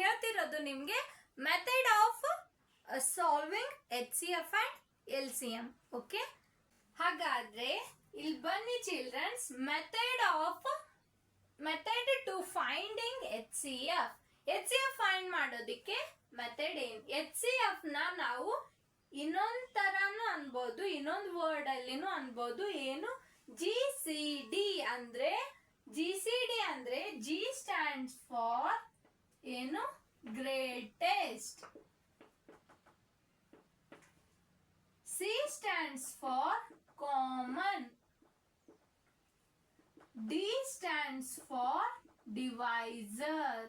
ಹೇಳ್ತಿರೋದು ನಿಮ್ಗೆ method of solving HCF and LCM. Okay, ಹಾಗಾದ್ರೆ ಇಲ್ಲಿ ಬನ್ನಿ childrens, method to finding HCF find ಮಾಡೋದಿಕ್ಕೆ ಮೆಥಡ್ ಏನು? HCF ನಾವು ಇನ್ನೊಂದ್ ತರಾನು ಅನ್ಬೋದು, ಇನ್ನೊಂದು ವರ್ಡ್ ಅಲ್ಲಿನೂ ಅನ್ಬೋದು. ಏನು? GCD ಅಂದ್ರೆ G ಸ್ಟ್ಯಾಂಡ್ಸ್ ಫಾರ್ ಏನು? Greatest. C stands for common. D stands for divisor.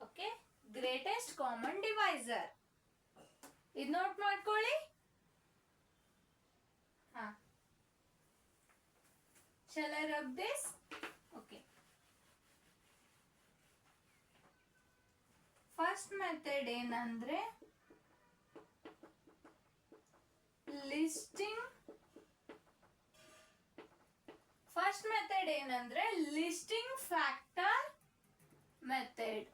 Okay, greatest common divisor. ಇದು ನೋಟ್ ಮಾಡ್ಕೊಳ್ಳಿ. Shall I rub this? Okay. First method ಏನಂದ್ರೆ ಲಿಸ್ಟಿಂಗ್. Listing factor method.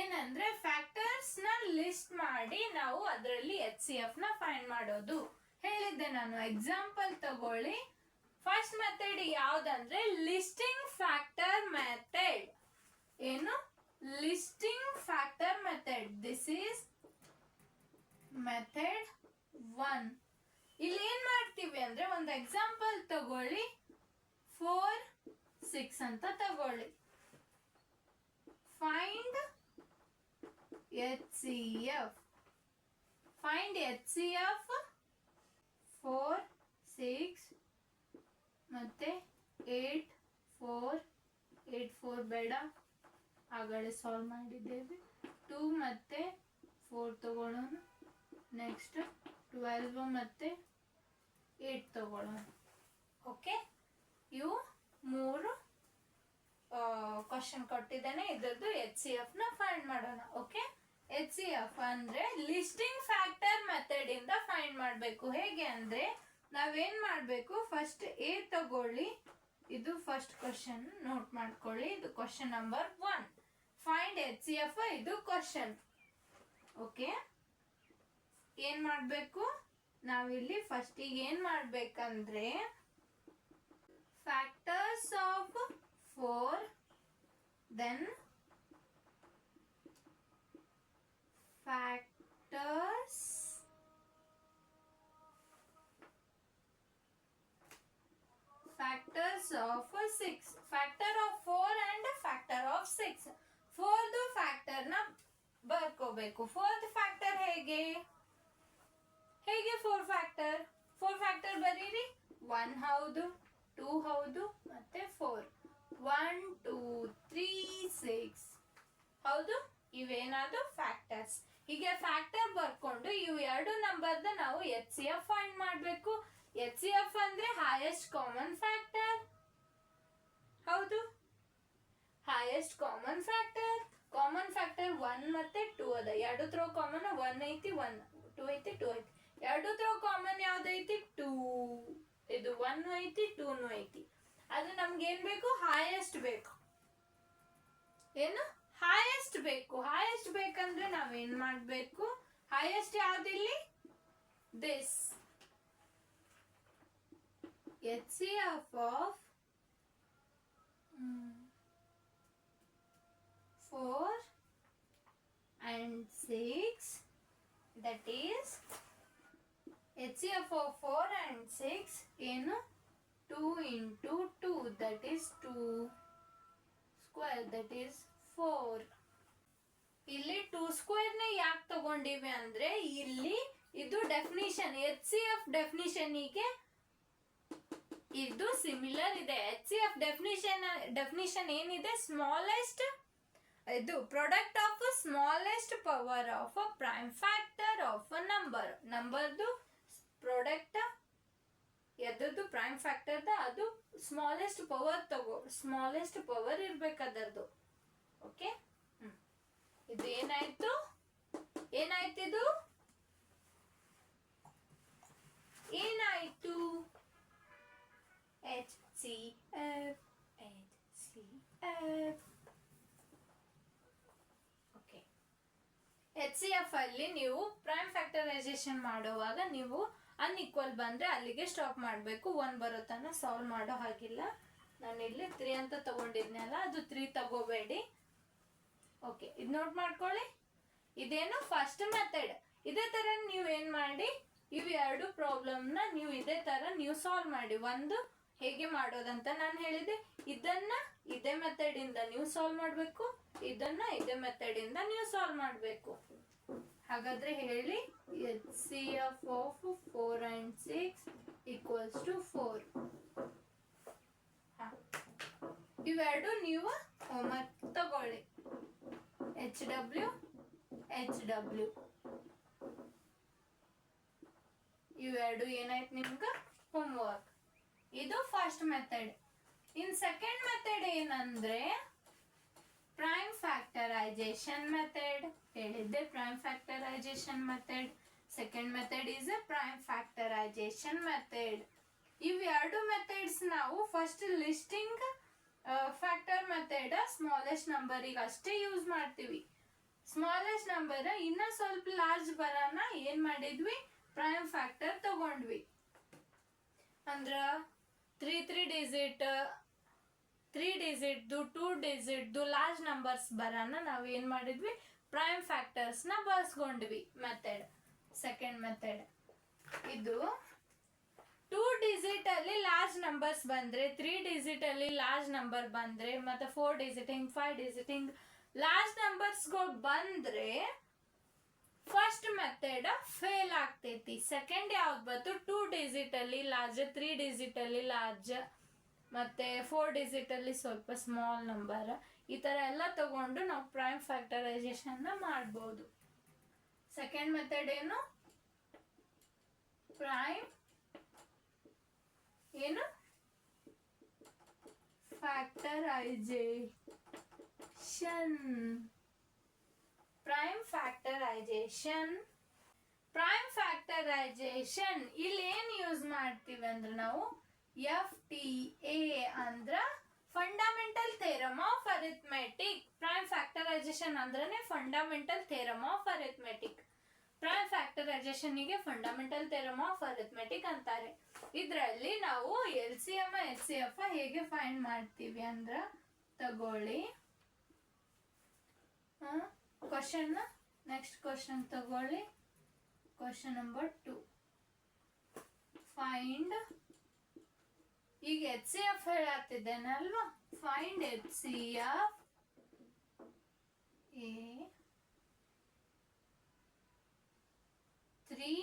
ಏನಂದ್ರೆ ಫ್ಯಾಕ್ಟರ್ಸ್ ನ ಲಿಸ್ಟ್ ಮಾಡಿ ನಾವು ಅದರಲ್ಲಿ HCF ನ ಫೈಂಡ್ ಮಾಡೋದು. ಹೇಳಿದ್ದೆ ನಾನು, ಎಕ್ಸಾಂಪಲ್ ತಗೊಳ್ಳಿ. ಫಸ್ಟ್ ಮೆಥಡ್ ಯಾವ್ದಂದ್ರೆ ಲಿಸ್ಟಿಂಗ್ ಫ್ಯಾಕ್ಟರ್ ಮೆಥಡ್. ಏನು? Listing factor method. This is method 1. ಇಲ್ಲಿ ಏನ್ ಮಾಡ್ತೀವಿ ಅಂದ್ರೆ, ಒಂದು ಎಕ್ಸಾಂಪಲ್ ತಗೊಳ್ಳಿ. 4, 6 ಅಂತ ತಗೊಳ್ಳಿ. Find HCF. ಫೈಂಡ್ HCF 4, 6 ಮತ್ತೆ 8, 4 ಬೇಡ, ಆಗಲೇ ಸಾಲ್ವ್ ಮಾಡಿದ್ದೇವೆ. 2 ಮತ್ತೆ 4 ತಗೊಳ್ಳೋಣ. ನೆಕ್ಸ್ಟ್ 12 ಮತ್ತೆ 8 ತಗೊಳ್ಳೋಣ. ಓಕೆ, ಇವು 3 ಕ್ವಶನ್ ಕೊಟ್ಟಿದ್ದೇನೆ. ಇದರದ್ದು HCF ನ ಫೈಂಡ್ ಮಾಡೋಣ. ಓಕೆ, HCF ಅಂದ್ರೆ ಲಿಸ್ಟಿಂಗ್ ಫ್ಯಾಕ್ಟರ್ ಮೆಥಡ್ ಇಂದ ಫೈಂಡ್ ಮಾಡಬೇಕು. ಹೇಗೆ ಅಂದ್ರೆ, ನಾವೇನ್ ಮಾಡ್ಬೇಕು, ಫಸ್ಟ್ A ತಗೊಳ್ಳಿ. ಇದು ಫಸ್ಟ್ ಕ್ವಶನ್, ನೋಟ್ ಮಾಡ್ಕೊಳ್ಳಿ. ಇದು ಕ್ವಶನ್ ನಂಬರ್ 1. ಫೈಂಡ್ HCF, ಇದು ಕ್ವಶನ್. ಓಕೆ, ಏನ್ ಮಾಡ್ಬೇಕು, ನಾವಿಲ್ಲಿ ಫಸ್ಟ್ ಏನ್ ಮಾಡ್ಬೇಕಂದ್ರೆ, factors of 4, then factors of 6. Factor of 4 and factor of 6. 4th factor ನ ಬರ್ಕೋಬೇಕು. 4th ಫ್ಯಾಕ್ಟರ್ ಹೇಗೆ 4 ಫ್ಯಾಕ್ಟರ್ ಬರೀರಿ. 1 ಹೌದು, 2 ಹೌದು, ಮತ್ತೆ 4. 1, 2, 3, 6 ಹೌದು. ಇವೇನಾದ್ರು ಫ್ಯಾಕ್ಟರ್ಸ್. ಹೀಗೆ ಫ್ಯಾಕ್ಟರ್ ಬರ್ಕೊಂಡು ಇವು 2 ನಂಬರ್ದ ನಾವು HCF ಫೈಂಡ್ ಮಾಡಬೇಕು. HCF ಅಂದ್ರೆ ಹೈಯೆಸ್ಟ್ ಕಾಮನ್ ಫ್ಯಾಕ್ಟರ್. ಹೌದು, ಹೈಯೆಸ್ಟ್ ಕಾಮನ್ ಫ್ಯಾಕ್ಟರ್. 1 ಮತ್ತೆ 2 ಅದ. 2 ಥ್ರೋ ಕಾಮನ್ 1 ಐತಿ, 1 2 ಐತಿ, 2 ಐತಿ. 2 ಥ್ರೋ ಕಾಮನ್ ಯಾವ್ದೈತಿ? 2. ಇದು 1 ಐತಿ, 2 ಐತಿ. ಅದು ನಮ್ಗೆ ಏನ್ ಬೇಕು? ಹೈಯೆಸ್ಟ್ ಬೇಕು. ಏನು? ಹೈಯೆಸ್ಟ್ ಬೇಕು. ಹೈಯೆಸ್ಟ್ ಬೇಕಂದ್ರೆ ನಾವೇನ್ ಮಾಡ್ಬೇಕು? ಹೈಯೆಸ್ಟ್ ಯಾವ್ದಿಲ್ಲಿ? This HCF of 4 and 6, that is HCF of 4 and 6 ಏನು? 2 into 2, that is 2 square, that is 4. ಇಲ್ಲಿ 2 ಸ್ಕ್ವೇರ್ ನ ಯಾಕೆ ತಗೊಂಡಿವಿ ಅಂದ್ರೆ, ಇಲ್ಲಿ ಇದು ಡೆಫಿನಿಷನ್, HCF ಡೆಫಿನಿಷನ್ಗೆ ಇದು ಸಿಮಿಲರ್ ಇದೆ. HCF ಡೆಫಿನಿಷನ್ ಏನಿದೆ? ಸ್ಮಾಲೆಸ್ಟ್, ಇದು product of smallest power of a prime factor of a ನಂಬರ್ದು ಪ್ರಾಡಕ್ಟ್. ಎದ್ದು ಪ್ರೈಮ್ ಫ್ಯಾಕ್ಟರ್ ಅದು ಸ್ಮಾಲೆಸ್ಟ್ ಪವರ್ ಇರ್ಬೇಕು ಅದರದು. ಓಕೆ, ಇದು ಏನಾಯ್ತು? ಇದು ಏನಾಯ್ತು? HCF HCF. ಓಕೆ, HCF ಅಲ್ಲಿ ನೀವು ಪ್ರೈಮ್ ಫ್ಯಾಕ್ಟರೈಸೇಷನ್ ಮಾಡುವಾಗ ನೀವು ಅನ್ಈಕ್ವಲ್ ಬಂದ್ರೆ ಅಲ್ಲಿಗೆ ಸ್ಟಾಪ್ ಮಾಡಬೇಕು. 1 ಬರೋ ತನಕ ಸಾಲ್ವ್ ಮಾಡೋ ಹಾಗಿಲ್ಲ. ನಾನು ಇಲ್ಲಿ 3 ಅಂತ ತಗೊಂಡಿದ್ನಲ್ಲ, ಅದು 3 ತಗೋಬೇಡಿ. ಓಕೆ, ಇದು ನೋಟ್ ಮಾಡ್ಕೊಳ್ಳಿ. ಇದೇನು ಫಸ್ಟ್ ಮೆಥಡ್. ಇದೇ ತರ ನೀವು ಏನ್ ಮಾಡಿ, ಇವು 2 ಪ್ರಾಬ್ಲಮ್ನ ನೀವು ಇದೇ ತರ ನೀವು ಸಾಲ್ವ್ ಮಾಡಿ. ಒಂದು ಹೇಗೆ ಮಾಡೋದಂತ ನಾನು ಹೇಳಿದೆ, ಇದನ್ನ ಇದೇ ಮೆಥಡ್ ಇಂದ ನೀವು ಸಾಲ್ವ್ ಮಾಡಬೇಕು, ಇದನ್ನ ಇದೇ ಮೆಥಡ್ ಇಂದ ನೀವು ಸಾಲ್ವ್ ಮಾಡಬೇಕು. ಹಾಗಾದ್ರೆ ಹೇಳಿ, HCF of 4 and 6 equals to 4. ಇವೆರಡು ನೀವು ಹೋಮ್ವರ್ಕ್ ತಗೊಳ್ಳಿ. HW HW ಇವೆರಡು ಏನಾಯ್ತು ನಿಮ್ಗೆ ಹೋಮ್ವರ್ಕ್. ಇದು first method. In second method ಏನಂದ್ರೆ ಪ್ರೈಮ್ ಫ್ಯಾಕ್ಟರೈಸೇಷನ್ ಮೆಥಡ್. ಹೇಳಿದ್ದೆ prime factorisation method. Second method is A prime factorisation method. ಇವೆರಡು ಮೆಥಡ್ಸ್ ನಾವು first listing factor method smallest ನಂಬರಿಗೆ ಅಷ್ಟೇ ಯೂಸ್ ಮಾಡ್ತೀವಿ. ಸ್ಮಾಲೆಸ್ಟ್ ನಂಬರ್ ಇನ್ನ ಸ್ವಲ್ಪ ಲಾರ್ಜ್ ಬರೋಣ ಏನ್ ಮಾಡಿದ್ವಿ, ಪ್ರೈಮ್ ಫ್ಯಾಕ್ಟರ್ ತಗೊಂಡ್ವಿ. ಅಂದ್ರ 3 ಡಿಜಿಟ್ 2 ಡಿಜಿಟ್ ಲಾರ್ಜ್ ನಂಬರ್ಸ್ ಬರೋಣ ನಾವ್ ಏನ್ ಮಾಡಿದ್ವಿ, ಪ್ರೈಮ್ ಫ್ಯಾಕ್ಟರ್ಸ್ ನ ಬಳಸ್ಕೊಂಡ್ವಿ. ಮೆಥಡ್ ಸೆಕೆಂಡ್ ಮೆಥಡ್ ಇದು 2 ಡಿಜಿಟ್ ಅಲ್ಲಿ ಲಾರ್ಜ್ ನಂಬರ್ಸ್ ಬಂದ್ರೆ, 3 ಡಿಜಿಟ್ ಅಲ್ಲಿ ಲಾರ್ಜ್ ನಂಬರ್ ಬಂದ್ರೆ, ಮತ್ತೆ 4 ಡಿಜಿಟ್ ಹಿಂಗ್ 5 ಡಿಜಿಟ್ ಹಿಂಗ್ ಲಾರ್ಜ್ ನಂಬರ್ಸ್ ಗಳು ಬಂದ್ರೆ ಫಸ್ಟ್ ಮೆಥಡ್ ಫೇಲ್ ಆಗ್ತೈತಿ. ಸೆಕೆಂಡ್ ಯಾವ್ದು ಬಂತು, 2 ಡಿಜಿಟ್ ಅಲ್ಲಿ ಲಾರ್ಜ್, 3 ಡಿಜಿಟ್ ಅಲ್ಲಿ ಲಾರ್ಜ್, ಮತ್ತೆ 4 ಡಿಜಿಟ್ ಅಲ್ಲಿ ಸ್ವಲ್ಪ ಸ್ಮಾಲ್ ನಂಬರ್. ಈ ತರ ಎಲ್ಲ ತಗೊಂಡು ನಾವು ಪ್ರೈಮ್ ಫ್ಯಾಕ್ಟರೈಸೇಷನ್ ಮಾಡಬಹುದು. ಸೆಕೆಂಡ್ ಮೆಥಡ್ ಏನು, ಪ್ರೈಮ್ ಏನು ಫ್ಯಾಕ್ಟರೈಸೇಷನ್. ಪ್ರೈಮ್ ಫ್ಯಾಕ್ಟರೈಸೇಷನ್ ಇಲ್ಲಿ ಏನ್ ಯೂಸ್ ಮಾಡ್ತೀವಿ ಅಂದ್ರೆ ನಾವು FTA ಅಂದ್ರ fundamental theorem of arithmetic. Prime factorisation ಅಂದ್ರೇನೆ fundamental theorem of arithmetic. Prime factorisation ಗೆ ಫಂಡಮೆಂಟಲ್ ಥಿಯರಮ್ ಆಫ್ ಅರಿಥಮೆಟಿಕ್ ಅಂತಾರೆ. ಇದ್ರಲ್ಲಿ ನಾವು LCM HCF ಹೇಗೆ ಫೈಂಡ್ ಮಾಡ್ತೀವಿ ಅಂದ್ರ ತಗೊಳ್ಳಿ ಕ್ವಶನ್. ನೆಕ್ಸ್ಟ್ ಕ್ವಶನ್ ತಗೊಳ್ಳಿ, ಕ್ವಶನ್ ನಂಬರ್ 2. ಫೈಂಡ್, ಈಗ HCF ಹೇಳತ್ತಿದ್ದೇನಲ್ವಾ, ಫೈಂಡ್ HCF A 3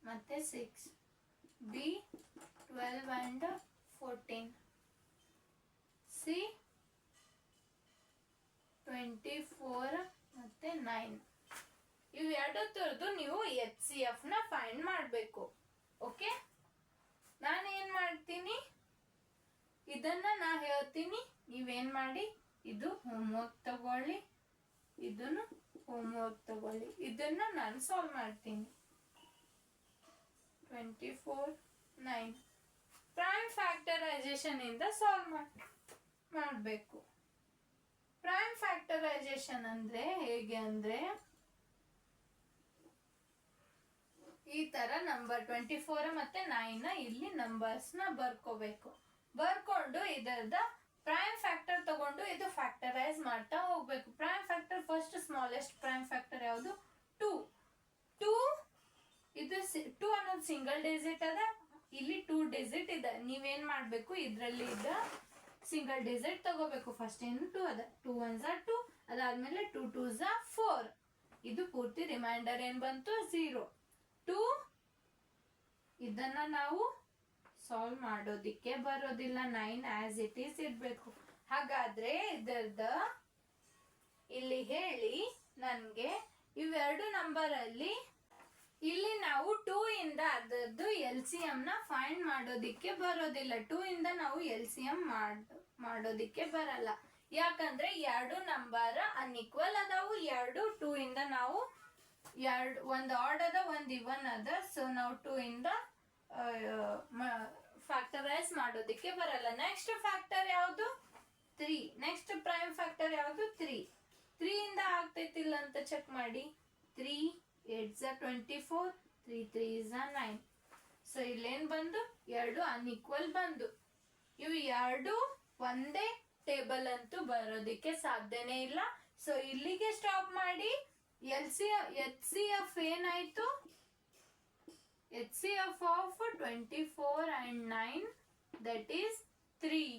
ಮತ್ತೆ 6, B 12 and 14, C 24 ಮತ್ತೆ 9. ಇವೆರಡು ತರದ್ದು ನೀವು HCF ನ ಫೈಂಡ್ ಮಾಡಬೇಕು. ಓಕೆ, ನಾನು ಏನ್ ಮಾಡ್ತೀನಿ, ಇದನ್ನ ನಾ ಹೇಳ್ತೀನಿ, ನೀವೇನ್ ಮಾಡಿ, ಇದು ಹೋಮ್ವರ್ಕ್ ತಗೊಳ್ಳಿ, ಇದನ್ನು ಹೋಮ್ವರ್ಕ್ ತಗೊಳ್ಳಿ. ಇದನ್ನ ನಾನು ಸಾಲ್ವ್ ಮಾಡ್ತೀನಿ. 24 9 ಪ್ರೈಮ್ ಫ್ಯಾಕ್ಟರೈಸೇಷನ್ ಇಂದ ಸಾಲ್ವ್ ಮಾಡಬೇಕು. ಪ್ರೈಮ್ ಫ್ಯಾಕ್ಟರೈಸೇಷನ್ ಅಂದ್ರೆ ಹೇಗೆ ಅಂದ್ರೆ ಈ ತರ ನಂಬರ್ 24 ಮತ್ತೆ 9 ಇಲ್ಲಿ ನಂಬರ್ಸ್ ನ ಬರ್ಕೋಬೇಕು. ಬರ್ಕೊಂಡು ಇದರದ ಪ್ರೈಮ್ ಫ್ಯಾಕ್ಟರ್ ತಗೊಂಡು ಇದು ಫ್ಯಾಕ್ಟರೈಸ್ ಮಾಡ್ತಾ ಹೋಗ್ಬೇಕು. Prime factor first smallest prime factor ಯಾವುದು, 2. ಇದು 2 ಅನ್ನೋದು ಸಿಂಗಲ್ ಡಿಜಿಟ್ ಅದ, ಇಲ್ಲಿ 2 ಡಿಜಿಟ್ ಇದೆ. ನೀವೇನ್ ಮಾಡ್ಬೇಕು, ಇದ್ರಲ್ಲಿ ಇದ್ದ ಸಿಂಗಲ್ ಡಿಜಿಟ್ ತಗೋಬೇಕು. ಫಸ್ಟ್ ಏನು 2 ಅದ, 2 1s are 2, ಅದಾದ್ಮೇಲೆ 2 2s are 4. ಇದು ಪೂರ್ತಿ ರಿಮೈಂಡರ್ ಏನ್ ಬಂತು 0. 2 ಇದನ್ನ ನಾವು ಸಾಲ್ವ್ ಮಾಡೋದಿಕ್ಕೆ ಬರೋದಿಲ್ಲ, 9 ಆಸ್ ಇಟ್ ಈಸ್ ಇರ್ಬೇಕು. ಹಾಗಾದ್ರೆ ಇದರದ ಇಲ್ಲಿ ಹೇಳಿ ನನ್ಗೆ, ಇವೆರಡು ನಂಬರ್ ಅಲ್ಲಿ ಇಲ್ಲಿ ನಾವು 2 ಇಂದ ಅದರದ್ದು LCM ನ ಫೈಂಡ್ ಮಾಡೋದಿಕ್ಕೆ ಬರೋದಿಲ್ಲ. 2 ಇಂದ ನಾವು LCM ಮಾಡೋದಿಕ್ಕೆ ಬರಲ್ಲ. ಯಾಕಂದ್ರೆ ಎರಡು ನಂಬರ್ ಅನ್ಈಕ್ವಲ್ ಅದಾವು. 2 ಇಂದ ನಾವು ಒಂದು ಆಡ್ ಅದ, ಒಂದು ಇವನ್ ಅದ. ಸೊ ನಾವು 2 ಇಂದ ಫ್ಯಾಕ್ಟರೈಸ್ ಮಾಡೋದಿಕ್ಕೆ ಬರಲ್ಲ. ನೆಕ್ಸ್ಟ್ ಫ್ಯಾಕ್ಟರ್ ಯಾವುದು, 3. ನೆಕ್ಸ್ಟ್ ಪ್ರೈಮ್ ಫ್ಯಾಕ್ಟರ್ ಯಾವುದು? 3. 3 ಇಂದ ಆಗ್ತೈತಿಲ್ಲ ಅಂತ ಚೆಕ್ ಮಾಡಿ. 3 8 24, 3 3 9. ಸೊ ಇಲ್ಲೇನ್ ಬಂದು ಎರಡು ಅನ್ಈಕ್ವಲ್ ಬಂದು. ಇವು ಎರಡು ಒಂದೇ ಟೇಬಲ್ ಅಂತೂ ಬರೋದಿಕ್ಕೆ ಸಾಧ್ಯನೇ ಇಲ್ಲ. ಸೊ ಇಲ್ಲಿಗೆ ಸ್ಟಾಪ್ ಮಾಡಿ. ಎಚ್ ಸಿ ಎಫ್ ಏನಾಯ್ತು? H C F of 24 and 9 that is 3.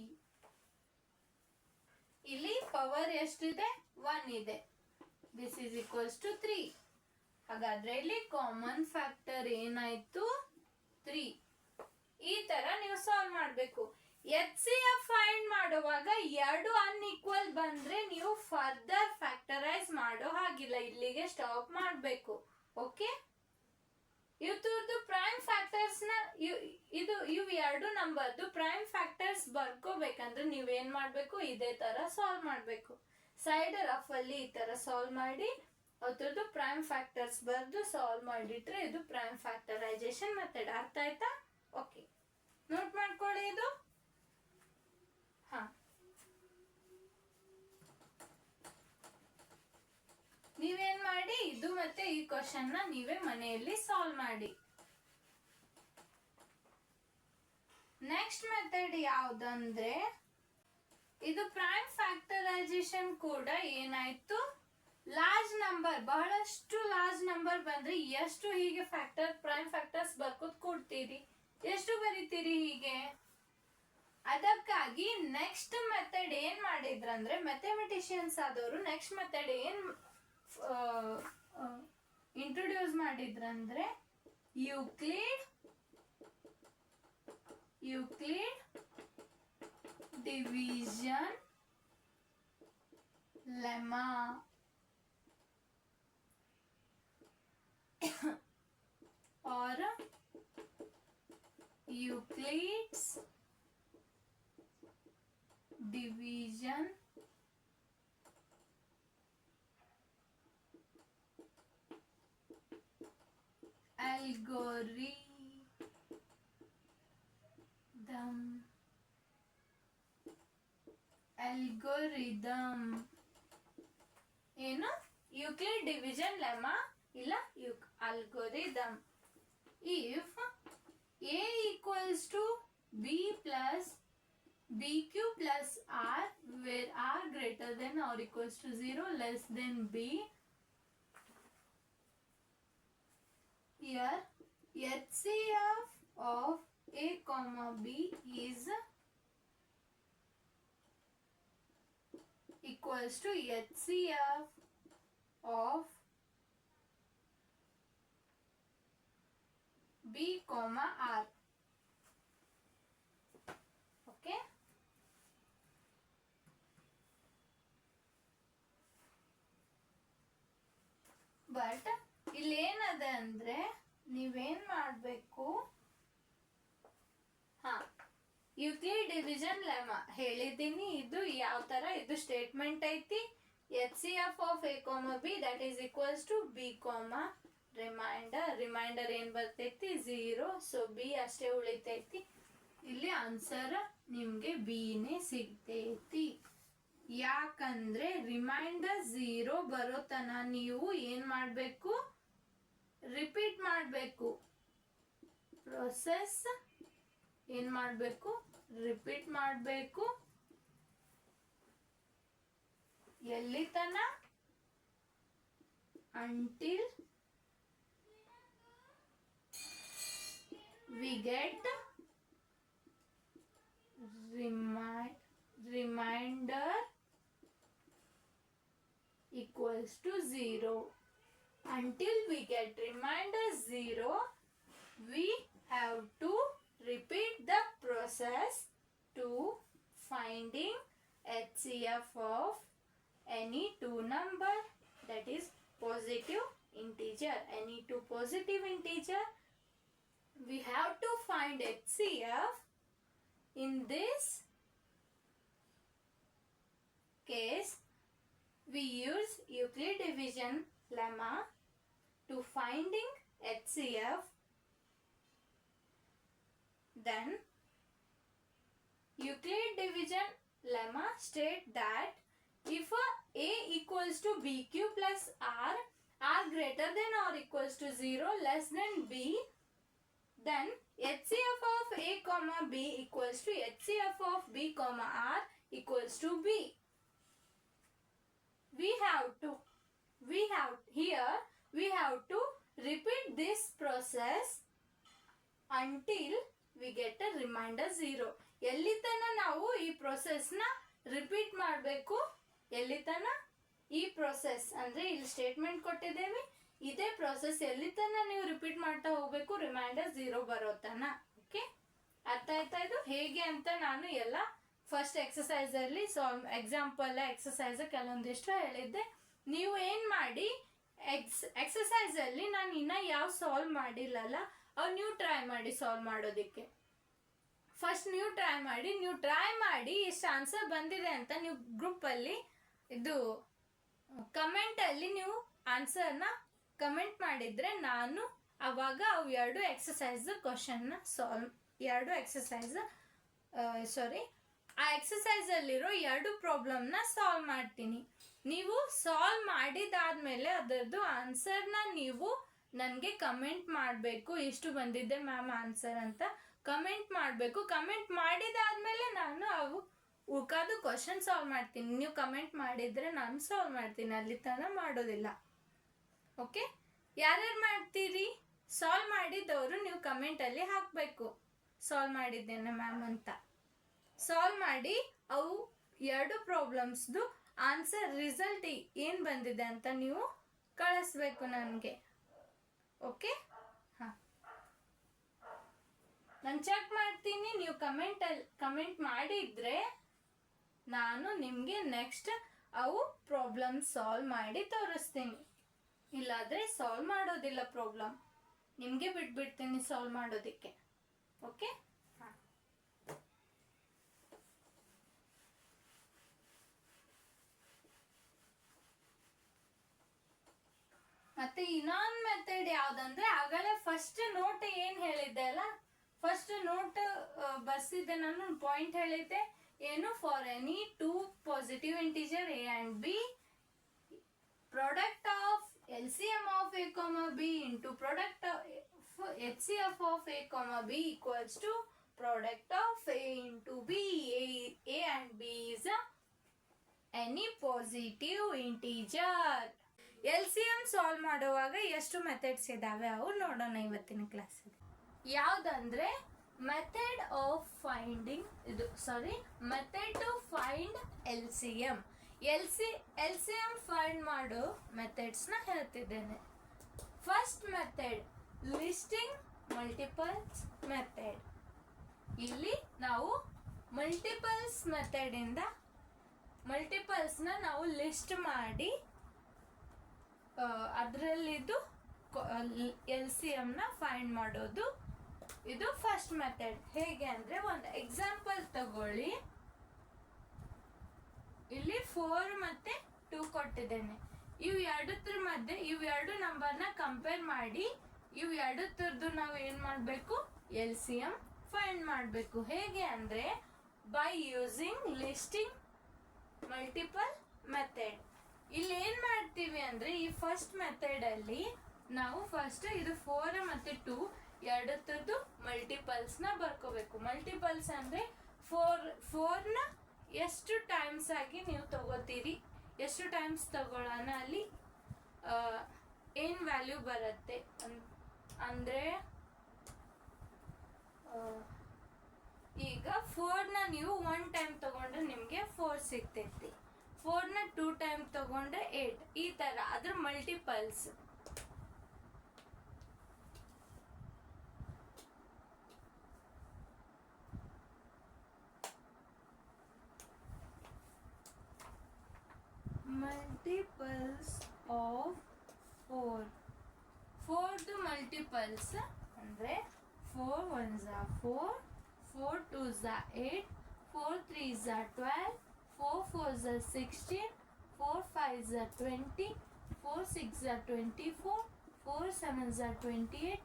ಇಲ್ಲಿ ಪವರ್ ಎಷ್ಟಿದೆ? 1 ಇದೆ. This is equals to 3. ಹಾಗಾದ್ರೆ ಇಲ್ಲಿ ಕಾಮನ್ ಫ್ಯಾಕ್ಟರ್ ಏನಾಯ್ತು? 3. ಈ ತರ ನೀವು ಸಾಲ್ವ್ ಮಾಡಬೇಕು. ಎಚ್ ಸಿ ಎಫ್ ಫೈಂಡ್ ಮಾಡುವಾಗ ಎರಡು ಅನ್ಈಕ್ವಲ್ ಬಂದ್ರೆ ನೀವು ಫರ್ದರ್ ಫ್ಯಾಕ್ಟರೈಸ್ ಮಾಡೋ ಹಾಗಿಲ್ಲ, ಇಲ್ಲಿಗೆ ಸ್ಟಾಪ್ ಮಾಡಬೇಕು. ಓಕೆ, ಇವ್ರದ್ದು ಪ್ರೈಮ್ ಫ್ಯಾಕ್ಟರ್ಸ್ ನ ಇವು ಎರಡು ನಂಬರ್ದು ಪ್ರೈಮ್ ಫ್ಯಾಕ್ಟರ್ಸ್ ಬರ್ಕೋಬೇಕಂದ್ರೆ ನೀವೇನ್ ಮಾಡ್ಬೇಕು? ಇದೇ ತರ ಸಾಲ್ವ್ ಮಾಡ್ಬೇಕು. ಸೈಡ್ ರಫ್ ಅಲ್ಲಿ ಈ ತರ ಸಾಲ್ವ್ ಮಾಡಿ ಅದ್ರದ್ದು ಪ್ರೈಮ್ ಫ್ಯಾಕ್ಟರ್ಸ್ ಬರ್ದು ಸಾಲ್ವ್ ಮಾಡಿಟ್ರೆ ಇದು ಪ್ರೈಮ್ ಫ್ಯಾಕ್ಟರೈಸೇಷನ್ ಮೆಥಡ್. ಅರ್ಥ ಆಯ್ತಾ? ಓಕೆ, ನೋಟ್ ಮಾಡ್ಕೊಳ್ಳಿ ಇದು. ನೀವೇನ್ ಮಾಡಿ, ಇದು ಮತ್ತೆ ಈ ಕ್ವಶನ್ ನ ನೀವೇ ಮನೆಯಲ್ಲಿ ಸಾಲ್ವ್ ಮಾಡಿ. ನೆಕ್ಸ್ಟ್ ಮೆಥಡ್ ಯಾವ್ದಂದ್ರೆ, ಇದು ಪ್ರೈಮ್ ಫ್ಯಾಕ್ಟರೈಸೇಷನ್ ಕೂಡ ಏನಾಯ್ತು? ಲಾರ್ಜ್ ನಂಬರ್, ಬಹಳಷ್ಟು ಲಾರ್ಜ್ ನಂಬರ್ ಬಂದ್ರೆ ಎಷ್ಟು ಹೀಗೆ ಪ್ರೈಮ್ ಫ್ಯಾಕ್ಟರ್ಸ್ ಬರ್ಕೋದ್ ಕೊಡ್ತೀರಿ? ಎಷ್ಟು ಬರೀತೀರಿ ಹೀಗೆ? ಅದಕ್ಕಾಗಿ ನೆಕ್ಸ್ಟ್ ಮೆಥಡ್ ಏನ್ ಮಾಡಿದ್ರಂದ್ರೆ, ಮ್ಯಾಥಮೆಟಿಷಿಯನ್ಸ್ ಆದವರು ನೆಕ್ಸ್ಟ್ ಮೆಥಡ್ ಏನ್ ಇಂಟ್ರೊಡ್ಯೂಸ್ ಮಾಡಿದ್ರಂದ್ರೆ, Euclid division lemma. or Euclid's division algorithm ಏನು? ಯೂಕ್ಲಿಡ್ ಡಿವಿಷನ್ ಲೆಮಾ ಇಲ್ಲ algorithm. If a equals to b plus bq plus r, where r greater than or equals to 0, less than b, here HCF of a comma b is equals to HCF of b comma r. Okay, but ಇಲ್ಲೇನದ ಅಂದ್ರೆ ನೀವೇನ್ ಮಾಡ್ಬೇಕು? Euclid division ಲೆಮಾ ಹೇಳಿದ್ದೀನಿ. ಇದು ಯಾವ ತರ ಇದು statement ಐತಿ? HCF of a comma b that is equals to b comma remainder ಏನ್ ಬರ್ತೈತಿ? 0. ಸೊ ಬಿ ಅಷ್ಟೇ ಉಳಿತೈತಿ. ಇಲ್ಲಿ ಆನ್ಸರ್ ನಿಮ್ಗೆ ಬಿ ನೇ ಸಿಗ್ತೈತಿ. ಯಾಕಂದ್ರೆ ರಿಮೈಂಡರ್ 0 ಬರೋ ತನ ನೀವು ಏನ್ ಮಾಡ್ಬೇಕು? ರಿಪೀಟ್ ಮಾಡ್ಬೇಕು. ಪ್ರೊಸೆಸ್ ಏನ್ ಮಾಡ್ಬೇಕು? ರಿಪೀಟ್ ಮಾಡ್ಬೇಕು. ಎಲ್ಲಿ ತನ? until we get remainder equals to 0. Until we get remainder 0, we have to repeat the process to finding HCF of any two number, that is positive integer. Any two positive integer, we have to find HCF. In this case, we use Euclid division lemma to finding HCF. Then Euclid division lemma state that if a equals to bq plus r greater than or equals to 0 less than b, then HCF of a comma b equals to HCF of b comma r equals to b. We have to repeat this process until we get a remainder 0. ಎಲ್ಲಿ ತನ ನಾವು ಈ ಪ್ರೊಸೆಸ್ನ repeat ಮಾಡಬೇಕು, ಎಲ್ಲಿ ತನ ಈ process ಅಂದ್ರೆ ಇಲ್ಲಿ ಸ್ಟೇಟ್ಮೆಂಟ್ ಕೊಟ್ಟಿದ್ದೇವೆ, ಇದೇ ಪ್ರೊಸೆಸ್ ಎಲ್ಲಿ ತನ ನೀವು ರಿಪೀಟ್ ಮಾಡ್ತಾ ಹೋಗ್ಬೇಕು, ರಿಮೈಂಡರ್ 0 ಬರೋ ತನ. ಓಕೆ, ಅರ್ಥ ಆಯ್ತಾ ಇದು ಹೇಗೆ ಅಂತ ನಾನು ಎಲ್ಲ ಫಸ್ಟ್ ಎಕ್ಸಸೈಸ್ ಅಲ್ಲಿ ಎಕ್ಸಾಂಪಲ್ ಎಕ್ಸಸೈಸ್ ಕೆಲವೊಂದಿಷ್ಟು ಹೇಳಿದ್ದೆ. ನೀವು ಏನ್ ಮಾಡಿ ಎಕ್ಸಸೈಸ್ ಅಲ್ಲಿ ನಾನು ಇನ್ನ ಯಾವ ಸಾಲ್ವ್ ಮಾಡಿಲ್ಲಲ್ಲ ಅವ್ ನೀವು ಟ್ರೈ ಮಾಡಿ ಸಾಲ್ವ್ ಮಾಡೋದಿಕ್ಕೆ. ಫಸ್ಟ್ ನೀವು ಟ್ರೈ ಮಾಡಿ ಎಷ್ಟು ಆನ್ಸರ್ ಬಂದಿದೆ ಅಂತ ನೀವು ಗ್ರೂಪ್ ಅಲ್ಲಿ ಇದು ಕಮೆಂಟ್ ಅಲ್ಲಿ ನೀವು ಆನ್ಸರ್ನ ಕಮೆಂಟ್ ಮಾಡಿದ್ರೆ ನಾನು ಅವಾಗ ಅವು ಎರಡು ಎಕ್ಸಸೈಸ್ ಕ್ವಶನ್ನ ಆ ಎಕ್ಸಸೈಸ್ ಅಲ್ಲಿರೋ ಎರಡು ಪ್ರಾಬ್ಲಮ್ನ ಸಾಲ್ವ್ ಮಾಡ್ತೀನಿ. ನೀವು ಸಾಲ್ವ್ ಮಾಡಿದಾದ್ಮೇಲೆ ಅದರದ್ದು ಆನ್ಸರ್ನ ನೀವು ನನಗೆ ಕಮೆಂಟ್ ಮಾಡಬೇಕು, ಎಷ್ಟು ಬಂದಿದೆ ಮ್ಯಾಮ್ ಆನ್ಸರ್ ಅಂತ ಕಮೆಂಟ್ ಮಾಡಬೇಕು. ಕಮೆಂಟ್ ಮಾಡಿದಾದ್ಮೇಲೆ ನಾನು ಅವು ಉಳ್ಕಾದು ಕ್ವಶನ್ ಸಾಲ್ವ್ ಮಾಡ್ತೀನಿ. ನೀವು ಕಮೆಂಟ್ ಮಾಡಿದ್ರೆ ನಾನು ಸಾಲ್ವ್ ಮಾಡ್ತೀನಿ, ಅಲ್ಲಿ ತನಕ ಮಾಡೋದಿಲ್ಲ. ಓಕೆ, ಯಾರ್ಯಾರು ಮಾಡ್ತೀರಿ? ಸಾಲ್ವ್ ಮಾಡಿದವರು ನೀವು ಕಮೆಂಟಲ್ಲಿ ಹಾಕಬೇಕು ಸಾಲ್ವ್ ಮಾಡಿದ್ದೇನೆ ಮ್ಯಾಮ್ ಅಂತ. ಸಾಲ್ವ್ ಮಾಡಿ ಅವು ಎರಡು ಪ್ರಾಬ್ಲಮ್ಸ್ದು ಆನ್ಸರ್ ರಿಸಲ್ಟ್ ಏನು ಬಂದಿದೆ ಅಂತ ನೀವು ಕಳಿಸ್ಬೇಕು ನನಗೆ. ಓಕೆ, ಹಾಂ, ನಾನು ಚೆಕ್ ಮಾಡ್ತೀನಿ. ನೀವು ಕಮೆಂಟ್ ಮಾಡಿದ್ರೆ ನಾನು ನಿಮಗೆ ನೆಕ್ಸ್ಟ್ ಅವು ಪ್ರಾಬ್ಲಮ್ ಸಾಲ್ವ್ ಮಾಡಿ ತೋರಿಸ್ತೀನಿ. ಇಲ್ಲಾದರೆ ಸಾಲ್ವ್ ಮಾಡೋದಿಲ್ಲ, ಪ್ರಾಬ್ಲಮ್ ನಿಮಗೆ ಬಿಟ್ಬಿಡ್ತೀನಿ ಸಾಲ್ವ್ ಮಾಡೋದಕ್ಕೆ. ಓಕೆ, ಹಾಂ, ಮತ್ತೆ ಇನ್ನೊಂದು ಮೆಥಡ್ ಯಾವ್ದಂದ್ರೆ ಆಗಲೇ ಫಸ್ಟ್ ನೋಟ್ ಏನ್ ಹೇಳಿದ್ದೆ ಅಲ್ಲ, ಫಸ್ಟ್ ನೋಟ್ ಬರ್ಸಿದ್ದೆ ನಾನು, ಪಾಯಿಂಟ್ ಹೇಳಿದ್ದೆ ಏನು, for any two positive integer a and b, product of LCM of a comma b into product of HCF of a comma b equals to product of a into b. A and b is any positive integer. LCM solve ಮಾಡುವಾಗ ಎಷ್ಟು methods ಇದಾವೆ ಅವು ನೋಡೋಣ ಇವತ್ತಿನ ಕ್ಲಾಸಲ್ಲಿ. ಯಾವುದಂದ್ರೆ method to find LCM. LCM find ಮಾಡೋ ಮೆಥಡ್ಸ್ನ ಹೇಳ್ತಿದ್ದೇನೆ. First method listing multiples method. ಇಲ್ಲಿ ನಾವು ಮಲ್ಟಿಪಲ್ಸ್ ಮೆಥಡಿಂದ ಮಲ್ಟಿಪಲ್ಸ್ನ ನಾವು ಲಿಸ್ಟ್ ಮಾಡಿ ಅದರಲ್ಲಿದ್ದು LCMನ ಫೈಂಡ್ ಮಾಡೋದು. ಇದು ಫಸ್ಟ್ ಮೆಥಡ್. ಹೇಗೆ ಅಂದರೆ ಒಂದು ಎಕ್ಸಾಂಪಲ್ ತಗೊಳ್ಳಿ. ಇಲ್ಲಿ 4 ಮತ್ತೆ 2 ಕೊಟ್ಟಿದ್ದೇನೆ. ಇವು ಎರಡತ್ರ ಮಧ್ಯೆ ಇವು ಎರಡು ನಂಬರ್ನ ಕಂಪೇರ್ ಮಾಡಿ ಇವು ಎರಡತ್ರದ್ದು ನಾವು ಏನು ಮಾಡಬೇಕು, LCM ಫೈಂಡ್ ಮಾಡಬೇಕು. ಹೇಗೆ ಅಂದರೆ by using listing multiple method. ಇಲ್ಲಿ ಏನು ಮಾಡ್ತೀವಿ ಅಂದರೆ ಈ ಫಸ್ಟ್ ಮೆಥಡಲ್ಲಿ ನಾವು ಫಸ್ಟ್ ಇದು 4 ಮತ್ತು 2 ಎರಡತ್ರದ್ದು ಮಲ್ಟಿಪಲ್ಸ್ನ ಬರ್ಕೋಬೇಕು. ಮಲ್ಟಿಪಲ್ಸ್ ಅಂದರೆ 4ನ ಎಷ್ಟು ಟೈಮ್ಸ್ ಆಗಿ ನೀವು ತಗೋತೀರಿ, ಎಷ್ಟು ಟೈಮ್ಸ್ ತಗೊಳ್ಳೋಣ ಅಲ್ಲಿ ಏನು ವ್ಯಾಲ್ಯೂ ಬರುತ್ತೆ ಅಂದರೆ ಈಗ 4ನ ನೀವು 1 ಟೈಮ್ ತಗೊಂಡ್ರೆ ನಿಮಗೆ 4 ಸಿಗ್ತೈತಿ. 4ನ 2 ಟೈಮ್ ತಗೊಂಡ್ರೆ 8. ಈ ಥರ ಅದ್ರ ಮಲ್ಟಿಪಲ್ಸ್. Multiples of 4. 4ದು ಮಲ್ಟಿಪಲ್ಸ್ ಅಂದರೆ 4 1s are 4, 4 2s are 8, 4 3s are 12, 4 4s are 16, 4 5s are 20, 4 6s are 24, 4 7s are 28.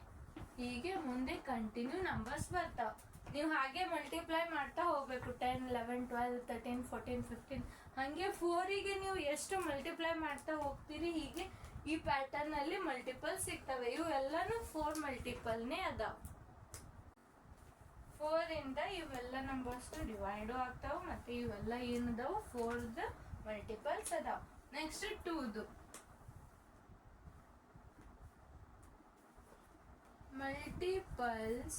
ಹೀಗೆ ಮುಂದೆ ಕಂಟಿನ್ಯೂ ನಂಬರ್ಸ್ ಬರ್ತಾವೆ. ನೀವು ಹಾಗೆ ಮಲ್ಟಿಪ್ಲೈ ಮಾಡ್ತಾ ಹೋಗ್ಬೇಕು. 10 11 12 13 14 15 ಹಾಗೆ 4ಗೆ ನೀವು ಎಷ್ಟು ಮಲ್ಟಿಪ್ಲೈ ಮಾಡ್ತಾ ಹೋಗ್ತೀರಿ ಹೀಗೆ ಈ ಪ್ಯಾಟರ್ನ್ ಅಲ್ಲಿ ಮಲ್ಟಿಪಲ್ ಸಿಗ್ತವೆ. ಇವೆಲ್ಲಾನು 4 ಮಲ್ಟಿಪಲ್ನೇ ಅದಾವ. 4 ಇಂದ ಇವೆಲ್ಲ ನಂಬರ್ಸ್ ಡಿವೈಡ್ ಆಗ್ತಾವ ಮತ್ತೆ ಇವೆಲ್ಲ ಏನದಾವ 4ದ ಮಲ್ಟಿಪಲ್ಸ್ ಅದಾವ. ನೆಕ್ಸ್ಟ್ 2ದು multiples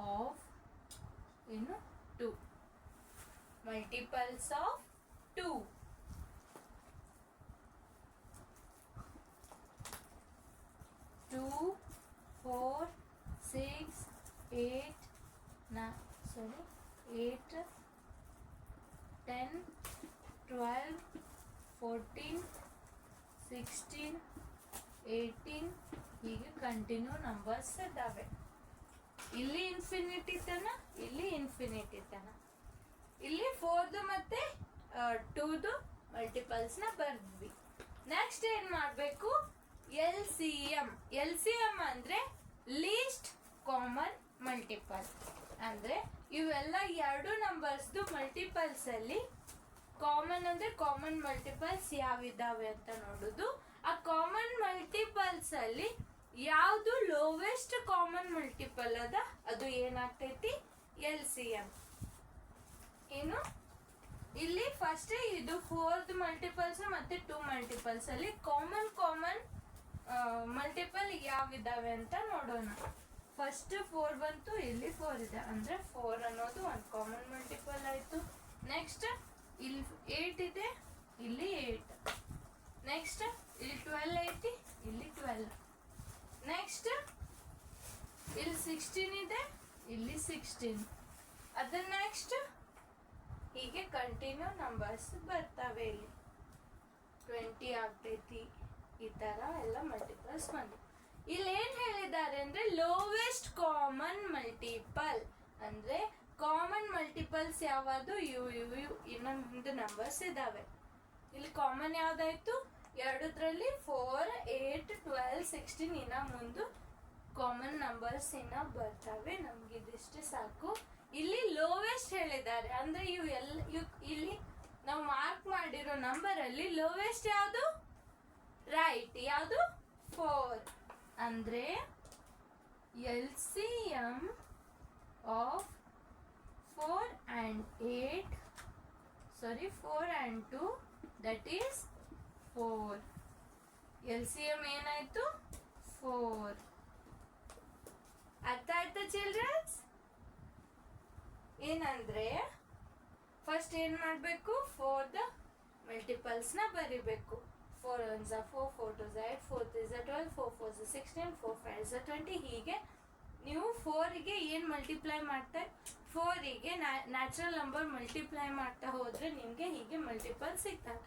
of 2. Multiples of 2. 2, 4, 6, 8, 8, 10, 12, 14, 16, 18 ಹೀಗೆ ಕಂಟಿನ್ಯೂ ನಂಬರ್ಸ್ ಇದ್ದಾವೆ. ಇಲ್ಲಿ ಇನ್ಫಿನಿಟಿ ತನ, ಇಲ್ಲಿ ಇನ್ಫಿನಿಟಿ ತನ. ಇಲ್ಲಿ 4ದು ಮತ್ತೆ 2ದು ಮಲ್ಟಿಪಲ್ಸ್ ನ ಬರ್ದ್ವಿ. ನೆಕ್ಸ್ಟ್ ಏನ್ ಮಾಡ್ಬೇಕು? LCM. LCM ಅಂದ್ರೆ ಲೀಸ್ಟ್ ಕಾಮನ್ ಮಲ್ಟಿಪಲ್. ಅಂದ್ರೆ ಇವೆಲ್ಲ ಎರಡು ನಂಬರ್ಸ್ದು ಮಲ್ಟಿಪಲ್ಸ್ ಅಲ್ಲಿ ಕಾಮನ್ ಅಂದ್ರೆ ಕಾಮನ್ ಮಲ್ಟಿಪಲ್ಸ್ ಯಾವಿದಾವೆ ಅಂತ ನೋಡುದು. ಆ ಕಾಮನ್ ಮಲ್ಟಿಪಲ್ಸ್ ಅಲ್ಲಿ ಯಾವುದು ಲೋವೆಸ್ಟ್ ಕಾಮನ್ ಮಲ್ಟಿಪಲ್ ಅದ ಅದು ಏನಾಗ್ತೈತಿ? LCM. ಏನು ಇಲ್ಲಿ ಫಸ್ಟ್ ಇದು 4th ಮಲ್ಟಿಪಲ್ಸ್ ಮತ್ತೆ 2 ಮಲ್ಟಿಪಲ್ಸ್ ಅಲ್ಲಿ ಕಾಮನ್ ಮಲ್ಟಿಪಲ್ ಯಾವಿದಾವೆ ಅಂತ ನೋಡೋಣ. ಫಸ್ಟ್ 4 ಬಂತು, ಇಲ್ಲಿ 4 ಇದೆ ಅಂದ್ರೆ 4 ಅನ್ನೋದು ಒಂದು ಕಾಮನ್ ಮಲ್ಟಿಪಲ್ ಆಯ್ತು. ನೆಕ್ಸ್ಟ್ ಇಲ್ಲಿ 8 ಇದೆ, ಇಲ್ಲಿ 8. ನೆಕ್ಸ್ಟ್ ಇಲ್ಲಿ 12 ಐತಿ, ಇಲ್ಲಿ 12. ನೆಕ್ಸ್ಟ್ ಇಲ್ಲಿ 16 ಇದೆ, ಇಲ್ಲಿ 16. ಅದ್ರ ನೆಕ್ಸ್ಟ್ ಹೀಗೆ ಕಂಟಿನ್ಯೂ ನಂಬರ್ಸ್ ಬರ್ತವೆ. ಇಲ್ಲಿ 20 ಆಗ್ತೈತಿ. ಈ ತರ ಎಲ್ಲ ಮಲ್ಟಿಪಲ್ಸ್ ಬಂದು ಇಲ್ಲಿ ಏನ್ ಹೇಳಿದ್ದಾರೆ ಅಂದ್ರೆ ಲೋವೆಸ್ಟ್ ಕಾಮನ್ ಮಲ್ಟಿಪಲ್ ಅಂದ್ರೆ ಕಾಮನ್ ಮಲ್ಟಿಪಲ್ಸ್ ಯಾವುದು ಇನ್ನೊಂದು ನಂಬರ್ಸ್ ಇದಾವೆ. ಇಲ್ಲಿ ಕಾಮನ್ ಯಾವ್ದಾಯ್ತು? ಎರಡರಲ್ಲಿ 4, 8, 12, 16 ಇನ್ನ ಮುಂದೆ ಕಾಮನ್ ನಂಬರ್ಸ್ ಇನ್ನ ಬರ್ತವೆ. ನಮ್ಗೆ ಇದಿಷ್ಟು ಸಾಕು. ಇಲ್ಲಿ ಲೋವೆಸ್ಟ್ ಹೇಳಿದ್ದಾರೆ ಅಂದ್ರೆ ಇಲ್ಲಿ ನಾವು ಮಾರ್ಕ್ ಮಾಡಿರೋ ನಂಬರ್ ಅಲ್ಲಿ ಲೋವೆಸ್ಟ್ ಯಾವುದು? ರೈಟ್. ಯಾವುದು? 4. ಅಂದ್ರೆ LCM of 4 and 2 that is 4. LCM ಏನಾಯ್ತು? 4. ಅರ್ಥ ಆಯ್ತಾ ಚಿಲ್ಡ್ರನ್ಸ್? ಏನಂದ್ರೆ ಫಸ್ಟ್ ಏನ್ ಮಾಡ್ಬೇಕು? 4ದ ಮಲ್ಟಿಪಲ್ಸ್ ನ ಬರಿಬೇಕು. 4 1s are 4, 4 2s are 8, 4 3s are 12, 4 4s are 16, 4 5s are 20. ಹೀಗೆ ನೀವು 4ಗೆ ಏನ್ ಮಲ್ಟಿಪ್ಲೈ ಮಾಡ್ತಾ 4ಗೆ ನ್ಯಾಚುರಲ್ ನಂಬರ್ ಮಲ್ಟಿಪ್ಲೈ ಮಾಡ್ತಾ ಹೋದ್ರೆ ನಿಮ್ಗೆ ಹೀಗೆ ಮಲ್ಟಿಪಲ್ ಸಿಗ್ತದೆ.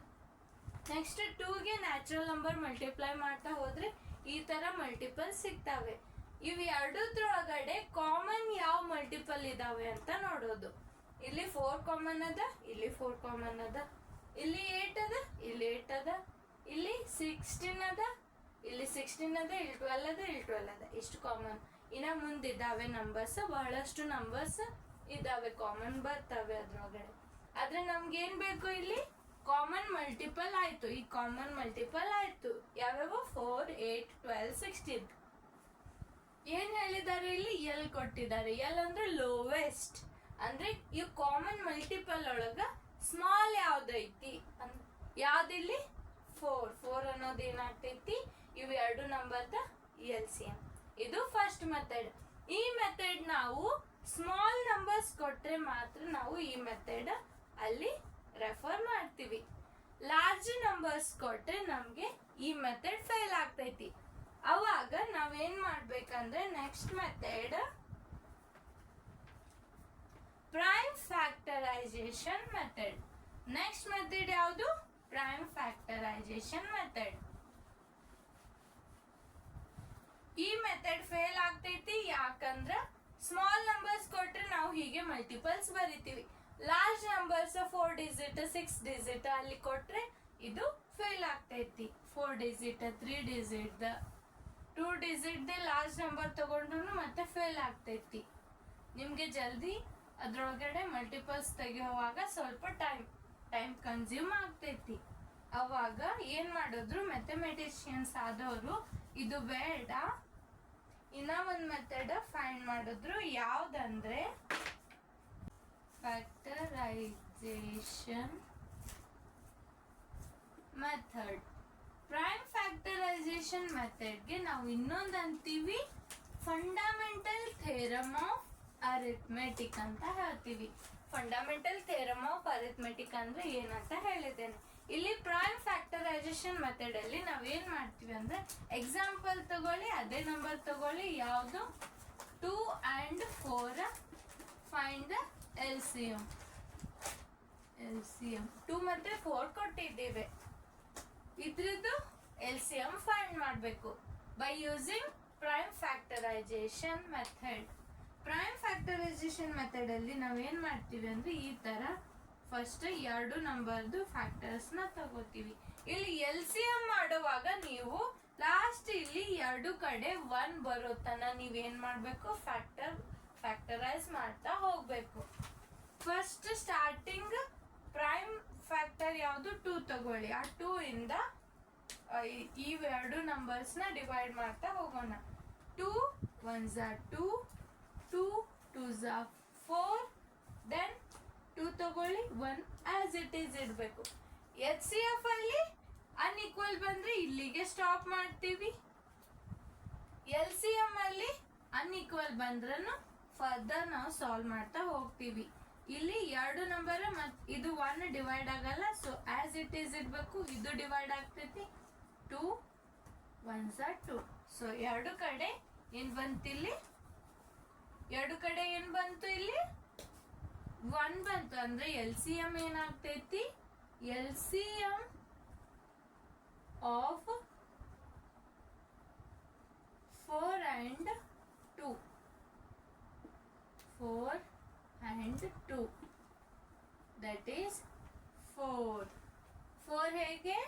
ನೆಕ್ಸ್ಟ್ 2ಗೆ ನ್ಯಾಚುರಲ್ ನಂಬರ್ ಮಲ್ಟಿಪ್ಲೈ ಮಾಡ್ತಾ ಹೋದ್ರೆ ಈ ತರ ಮಲ್ಟಿಪಲ್ ಸಿಗ್ತವೆ. ಇವು ಎರಡರೊಳಗಡೆ ಕಾಮನ್ ಯಾವ ಮಲ್ಟಿಪಲ್ ಇದಾವೆ ಅಂತ ನೋಡೋದು. ಇಲ್ಲಿ 4 ಕಾಮನ್ ಅದ, ಇಲ್ಲಿ 4 ಕಾಮನ್ ಅದ, ಇಲ್ಲಿ 8 ಅದ, ಇಲ್ಲಿ 8 ಅದ, ಇಲ್ಲಿ 16 ಅದ, ಇಲ್ಲಿ 16 ಅದ, ಇಲ್ಲಿ 12 ಅದ, ಇಲ್ಲಿ 12 ಅದ. ಇಷ್ಟು ಕಾಮನ್. ಇನ್ನ ಮುಂದಿದ್ದಾವೆ ನಂಬರ್ಸ್, ಬಹಳಷ್ಟು ನಂಬರ್ಸ್ ಇದಾವೆ, ಕಾಮನ್ ಬರ್ತವೆ ಅದ್ರೊಳಗಡೆ. ಆದ್ರೆ ನಮ್ಗೆ ಏನ್ ಬೇಕು? ಇಲ್ಲಿ ಕಾಮನ್ ಮಲ್ಟಿಪಲ್ ಆಯ್ತು. ಈ ಕಾಮನ್ ಮಲ್ಟಿಪಲ್ ಆಯ್ತು ಯಾವ್ಯಾವ? 4, 8, 12, 16. ಏನ್ ಹೇಳಿದ್ದಾರೆ ಇಲ್ಲಿ? ಎಲ್ ಕೊಟ್ಟಿದ್ದಾರೆ. ಎಲ್ ಅಂದ್ರೆ ಲೋವೆಸ್ಟ್. ಅಂದ್ರೆ ಈ ಕಾಮನ್ ಮಲ್ಟಿಪಲ್ ಒಳಗ ಸ್ಮಾಲ್ ಯಾವ್ದೈತಿ? ಯಾವ್ದಿಲ್ಲಿ? 4 ಅನ್ನೋದು ಏನಾಗ್ತೈತಿ? ಇವು ಎರಡು ನಂಬರ್ದ LCM. ಇದು ಫಸ್ಟ್ ಮೆಥಡ್. ಈ ಮೆಥಡ್ ನಾವು ಸ್ಮಾಲ್ ನಂಬರ್ಸ್ ಕೊಟ್ರೆ ಮಾತ್ರ ನಾವು ಈ ಮೆಥಡ್ ಅಲ್ಲಿ ರೆಫರ್ ಮಾಡ್ತೀವಿ. ಲಾರ್ಜ್ ನಂಬರ್ಸ್ ಕೊಟ್ರೆ ನಮ್ಗೆ ಈ ಮೆಥಡ್ ಫೇಲ್ ಆಗ್ತೈತಿ. ಅವಾಗ ನಾವೇನ್ ಮಾಡ್ಬೇಕಂದ್ರೆ next method prime factorisation method. Next method ಯಾವುದು? Prime factorisation method. ಈ ಮೆಥಡ್ ಫೇಲ್ ಆಗ್ತೈತಿ. ಯಾಕಂದ್ರ ಸ್ಮಾಲ್ ನಂಬರ್ಸ್ ಕೊಟ್ರೆ ನಾವು ಹೀಗೆ ಮಲ್ಟಿಪಲ್ಸ್ ಬರಿತೀವಿ. ಲಾರ್ಜ್ ನಂಬರ್ಸ್ 4 ಡಿಜಿಟ್ 6 ಡಿಜಿಟ್ ಅಲ್ಲಿ ಕೊಟ್ರೆ ಇದು ಫೇಲ್ ಆಗ್ತೈತಿ. 4 digit 3 digit 2 digit large number ತಗೊಂಡ್ರು ಮತ್ತೆ ಫೇಲ್ ಆಗ್ತೈತಿ. ನಿಮಗೆ ಜಲ್ದಿ ಅದ್ರೊಳಗಡೆ ಮಲ್ಟಿಪಲ್ಸ್ ತೆಗೆಯುವಾಗ ಸ್ವಲ್ಪ ಟೈಮ್ ಕನ್ಸ್ಯೂಮ್ ಆಗ್ತೈತಿ. ಅವಾಗ ಏನ್ ಮಾಡಿದ್ರು ಮ್ಯಾಥಮೆಟಿಷಿಯನ್ಸ್ ಆದವರು ಇದು ಬೇಡ, ಇನ್ನ ಒಂದು ಮೆಥಡ್ ಫೈಂಡ್ ಮಾಡಿದ್ರು. ಯಾವ್ದಂದ್ರೆ ಫ್ಯಾಕ್ಟರೈಸೇಷನ್ ಮೆಥಡ್. ಪ್ರೈಮ್ ಫ್ಯಾಕ್ಟರೈಸೇಷನ್ ಮೆಥಡ್ಗೆ ನಾವು ಇನ್ನೊಂದು ಅಂತೀವಿ ಫಂಡಮೆಂಟಲ್ ಥಿಯರಮ್ ಆಫ್ ಅರಿಥಮೆಟಿಕ್ ಅಂತ ಹೇಳ್ತೀವಿ. ಫಂಡಮೆಂಟಲ್ ಥಿಯರಮ್ ಆಫ್ ಅರಿಥಮೆಟಿಕ್ ಅಂದ್ರೆ ಏನಂತ ಹೇಳಿದ್ದೇನೆ. ಇಲ್ಲಿ ಪ್ರೈಮ್ ಫ್ಯಾಕ್ಟರೈಸೇಷನ್ ಮೆಥಡ್ ಅಲ್ಲಿ ನಾವೇನ್ ಮಾಡ್ತೀವಿ ಅಂದ್ರೆ ಎಕ್ಸಾಂಪಲ್ ತಗೊಳ್ಳಿ, ಅದೇ ನಂಬರ್ ತಗೊಳ್ಳಿ, ಯಾವುದು 2 and 4, ಫೈಂಡ್ ದ LCM. 2 ಮತ್ತೆ 4 ಕೊಟ್ಟಿದ್ದೇವೆ, ಇದ್ರದ್ದು LCM ಫೈಂಡ್ ಮಾಡಬೇಕು by using prime factorisation method. Prime factorisation method ಅಲ್ಲಿ ನಾವೇನ್ ಮಾಡ್ತೀವಿ ಅಂದ್ರೆ ಈ ತರ ಫಸ್ಟ್ ಎರಡು ನಂಬರ್ದು ಫ್ಯಾಕ್ಟರ್ಸ್ ನ ತಗೋತೀವಿ. ಇಲ್ಲಿ LCM ಮಾಡುವಾಗ ನೀವು ಲಾಸ್ಟ್ ಇಲ್ಲಿ ಎರಡು ಕಡೆ 1 ಬರೋ ತನ ನೀವೇನ್ ಮಾಡ್ಬೇಕು, ಫ್ಯಾಕ್ಟರೈಸ್ ಮಾಡ್ತಾ ಹೋಗ್ಬೇಕು. ಫಸ್ಟ್ ಸ್ಟಾರ್ಟಿಂಗ್ ಪ್ರೈಮ್ ಫ್ಯಾಕ್ಟರ್ ಯಾವುದು 2 ತಗೊಳ್ಳಿ. ಆ 2 ಇಂದ ಈ ಎರಡು ನಂಬರ್ಸ್ ನ ಡಿವೈಡ್ ಮಾಡ್ತಾ ಹೋಗೋಣ. 2 1s are 2, 2 2s are 4, then 2 ತಗೊಳ್ಳಿ, 1 ಆಸ್ ಇಟ್ ಈಸ್ ಇಡಬೇಕು. HCF ಅಲ್ಲಿ ಅನ್ಈಕ್ವಲ್ ಬಂದ್ರೆ ಇಲ್ಲಿಗೆ ಸ್ಟಾಪ್ ಮಾಡ್ತೀವಿ. LCM ಅಲ್ಲಿ ಅನ್ಈಕ್ವಲ್ ಬಂದ್ರೂ ಫರ್ದರ್ ನಾವು ಸಾಲ್ವ್ ಮಾಡ್ತಾ ಹೋಗ್ತೀವಿ. ಇಲ್ಲಿ ಎರಡು ನಂಬರ್ ಇದು 1 ಡಿವೈಡ್ ಆಗಲ್ಲ, ಸೊ ಆಸ್ ಇಟ್ ಈಸ್ ಇಡಬೇಕು. ಇದು ಡಿವೈಡ್ ಆಗ್ತೈತಿ, 2 1s are 2. ಸೊ ಎರಡು ಕಡೆ ಏನ್ ಬಂತು ಇಲ್ಲಿ, ಎರಡು ಕಡೆ ಏನ್ ಬಂತು ಇಲ್ಲಿ 1 ಬಂತು. ಅಂದ್ರೆ LCM ಏನಾಗ್ತೈತಿ, LCM of 4 and 2, 4 and 2, that is 4. 4 ಹೇಗೆ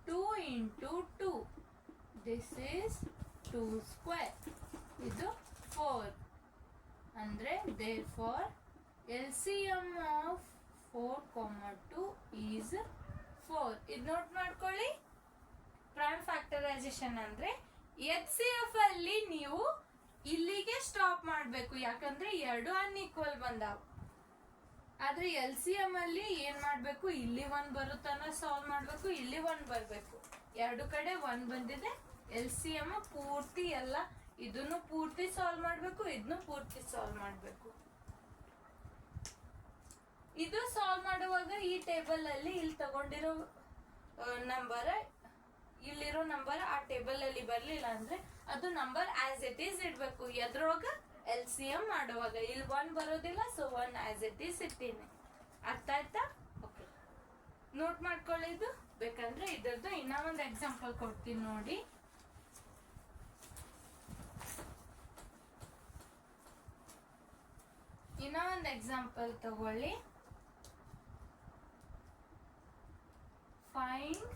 2 into 2, this is 2 square. ಇದು 4 ಅಂದ್ರೆ therefore LCM of 4, 2 is 4. ಇದು ನೋಟ್ ಮಾಡ್ಕೊಳ್ಳಿ. ಪ್ರೈಮ್ ಫ್ಯಾಕ್ಟರೈಸೇಷನ್ ಅಂದ್ರೆ HCF ಅಲ್ಲಿ ನೀವು ಇಲ್ಲಿಗೆ ಸ್ಟಾಪ್ ಮಾಡಬೇಕು, ಯಾಕಂದ್ರೆ ಎರಡು ಅನ್ಈಕ್ವಲ್ ಬಂದಾವ. ಆದ್ರೆ LCM ಅಲ್ಲಿ ಏನ್ ಮಾಡ್ಬೇಕು, ಇಲ್ಲಿ 1 ಬರುತ್ತಾನ ಸಾಲ್ವ್ ಮಾಡ್ಬೇಕು, ಇಲ್ಲಿ 1 ಬರ್ಬೇಕು. ಎರಡು ಕಡೆ 1 ಬಂದಿದೆ. LCM ಪೂರ್ತಿ ಎಲ್ಲ ಇದನ್ನು ಪೂರ್ತಿ ಸಾಲ್ವ್ ಮಾಡ್ಬೇಕು, ಇದನ್ನು ಪೂರ್ತಿ ಸಾಲ್ವ್ ಮಾಡ್ಬೇಕು. ಇದು ಸಾಲ್ವ್ ಮಾಡುವಾಗ ಈ ಟೇಬಲ್ ಅಲ್ಲಿ ಇಲ್ಲಿ ತಗೊಂಡಿರೋ ನಂಬರ್, ಇಲ್ಲಿರೋ ನಂಬರ್ ಆ ಟೇಬಲ್ ಅಲ್ಲಿ ಬರ್ಲಿಲ್ಲ ಅಂದ್ರೆ ಅದು ನಂಬರ್ ಆಸ್ ಇಟ್ ಈಸ್ ಇಡ್ಬೇಕು. ಎದ್ರೊಳಗ LCM ಮಾಡುವಾಗ ಇಲ್ಲಿ 1 ಬರೋದಿಲ್ಲ, ಸೊ 1 ಆಸ್ ಇಟ್ ಈಸ್ ಇಟ್ಟೀನಿ. ಅರ್ಥ ಆಯ್ತಾ? ಓಕೆ, ನೋಟ್ ಮಾಡ್ಕೊಳ್ಳಿದ್ದು. ಬೇಕಂದ್ರೆ ಇದ್ರದ್ದು ಇನ್ನ ಒಂದು ಎಕ್ಸಾಂಪಲ್ ಕೊಡ್ತೀನಿ ನೋಡಿ. ಇನ್ನ ಒಂದು ಎಕ್ಸಾಂಪಲ್ ತಗೊಳ್ಳಿ. Find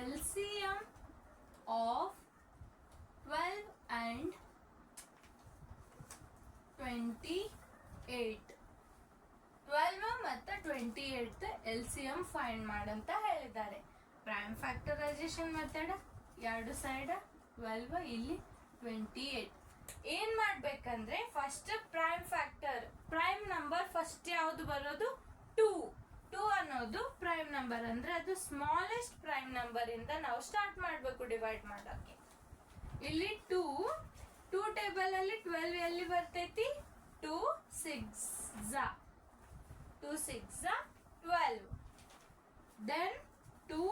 LCM of 12 and 28. 12 ಮತ್ತು 28 LCM ಫೈಂಡ್ ಮಾಡಂತ ಹೇಳಿದ್ದಾರೆ. ಪ್ರೈಮ್ ಫ್ಯಾಕ್ಟರೈಸೇಷನ್ ಮೆಥಡ್ ಎರಡು ಸೈಡ್ 12, ಇಲ್ಲಿ 28. ಏನ್ ಮಾಡ್ಬೇಕಂದ್ರೆ ಫಸ್ಟ್ ಪ್ರೈಮ್ ನಂಬರ್ ಫಸ್ಟ್ ಯಾವ್ದು ಬರೋದು 2 ಅನ್ನೋದು ಪ್ರೈಮ್ ನಂಬರ್ ಅಂದ್ರೆ ಅದು ಸ್ಮಾಲೆಸ್ಟ್ ಪ್ರೈಮ್ ನಂಬರ್ ಇಂದ ನಾವು ಸ್ಟಾರ್ಟ್ ಮಾಡ್ಬೇಕು ಡಿವೈಡ್ ಮಾಡಕ್ಕೆ. ಇಲ್ಲಿ 2 ಟೇಬಲ್ ಅಲ್ಲಿ 12 ಎಲ್ಲಿ ಬರ್ತೈತಿ, 2 6 12. ದೆನ್ 2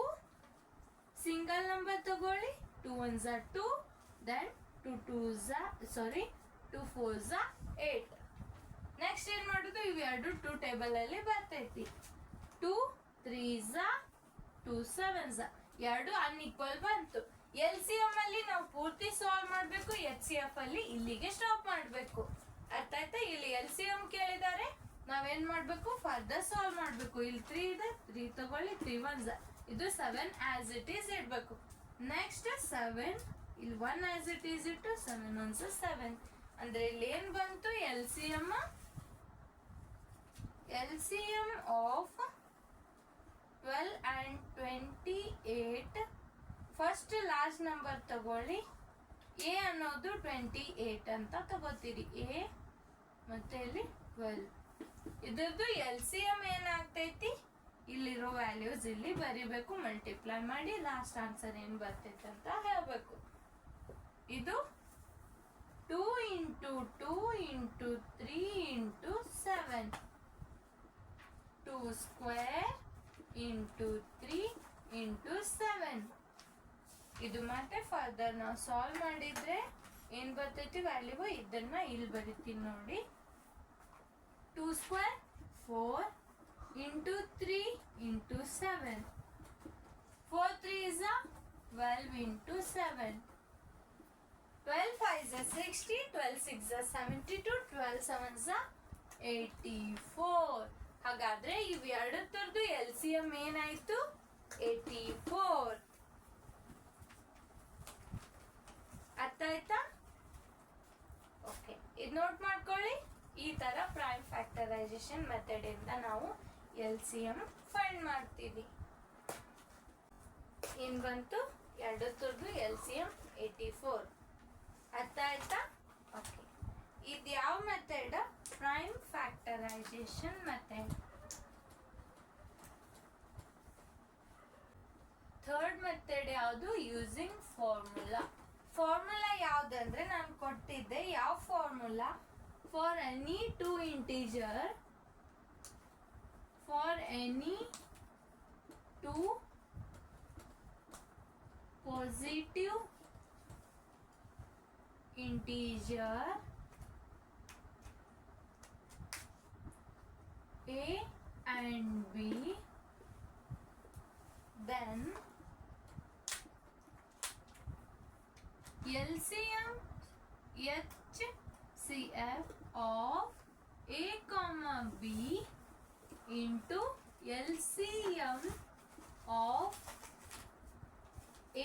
ಸಿಂಗಲ್ ನಂಬರ್ ತಗೊಳ್ಳಿ, 2 1s are 2, then 2 4s are 8. Next ಏನ್ ಮಾಡುದು, ಇವೆರಡು 2 ಟೇಬಲ್ ಅಲ್ಲಿ ಬರ್ತೈತಿ. 2 3s are 2 7s are, ಎರಡು ಅನ್ಈಕ್ವಲ್ ಬಂತು. LCM ಅಲ್ಲಿ ನಾವು ಪೂರ್ತಿ ಸಾಲ್ವ್ ಮಾಡ್ಬೇಕು, HCF ಅಲ್ಲಿ ಇಲ್ಲಿಗೆ ಸ್ಟಾಪ್ ಮಾಡ್ಬೇಕು. ಅರ್ಥ ಆಯ್ತಾ? ಇಲ್ಲಿ LCM ಕೇಳಿದ್ದಾರೆ, ನಾವೇನ್ ಮಾಡ್ಬೇಕು, ಫರ್ದರ್ ಸಾಲ್ವ್ ಮಾಡ್ಬೇಕು. ಇಲ್ಲಿ 3 ಇದೆ, 3 ತಗೊಳ್ಳಿ, 3 1s are, ಇದು 7 ಆಸ್ ಇಟ್ ಈಸ್ ಇಡ್ಬೇಕು. ನೆಕ್ಸ್ಟ್ 7, ಇಲ್ಲಿ 1 ಆಸ್ ಇಟ್ ಈಸ್ ಇಟ್ಟು 7 1s are 7. ಅಂದ್ರೆ ಇಲ್ಲಿ ಏನ್ ಬಂತು, L C M of 12 and 28. First large number ತಗೊಳ್ಳಿ. ಎ ಅನ್ನೋದು 28 ಅಂತ ತಗೋತೀರಿ. ಎ ಮತ್ತೆ ಇಲ್ಲಿ 12. ಇದ್ರದ್ದು ಎಲ್ ಸಿ ಎಂ ಏನಾಗ್ತೈತಿ, ಇಲ್ಲಿರೋ ವ್ಯಾಲ್ಯೂಸ್ ಇಲ್ಲಿ ಬರಿಬೇಕು, ಮಲ್ಟಿಪ್ಲೈ ಮಾಡಿ ಲಾಸ್ಟ್ ಆನ್ಸರ್ ಏನ್ ಬರ್ತೈತೆ ಅಂತ ಹೇಳ್ಬೇಕು. ಇದು 2 into 2 into 3 into 7. 2 square into 3 into 7. ಇದು ಮತ್ತೆ ಫರ್ದರ್ ನಾವು ಸಾಲ್ವ್ ಮಾಡಿದ್ರೆ ಏನ್ ಬರ್ತೈತಿ ವ್ಯಾಲ್ಯೂ, ಇದನ್ನ ಇಲ್ಲಿ ಬರಿತೀನಿ ನೋಡಿ. 2 square 4 into 3 into 7. 4 3 is a 12 into 7. 12 5 is a 60, 12 6 is a 72, 12 7 is a 84. ಹಾಗಾದ್ರೆ ಇವೆರಡರದ್ದು ಎಲ್ ಸಿ ಎಂ ಏನಾಯ್ತು, 84. ಅರ್ಥ ಆಯ್ತಾ? ಓಕೆ, ಇದು ನೋಟ್ ಮಾಡ್ಕೊಳ್ಳಿ. ಈ ತರ ಪ್ರೈಮ್ ಫ್ಯಾಕ್ಟರೈಸೇಷನ್ ಮೆಥಡ್ ಇಂದ ನಾವು ಎಲ್ ಸಿ ಎಂ ಫೈಂಡ್ ಮಾಡ್ತೀವಿ. ಏನ್ ಬಂತು, ಎರಡರದ್ದು ಎಲ್ ಸಿ ಎಂ 84. ಅರ್ಥ ಆಯ್ತಾ? ಓಕೆ, ಇದು ಯಾವ method, prime factorisation method. Third method ಯಾವುದು, ಯೂಸಿಂಗ್ ಫಾರ್ಮುಲಾ. ಫಾರ್ಮುಲಾ ಯಾವ್ದಂದ್ರೆ ನಾನು ಕೊಟ್ಟಿದ್ದೆ. ಯಾವ formula, for any two integer, for any two positive integer a and b, then LCM HCF of a comma b into LCM of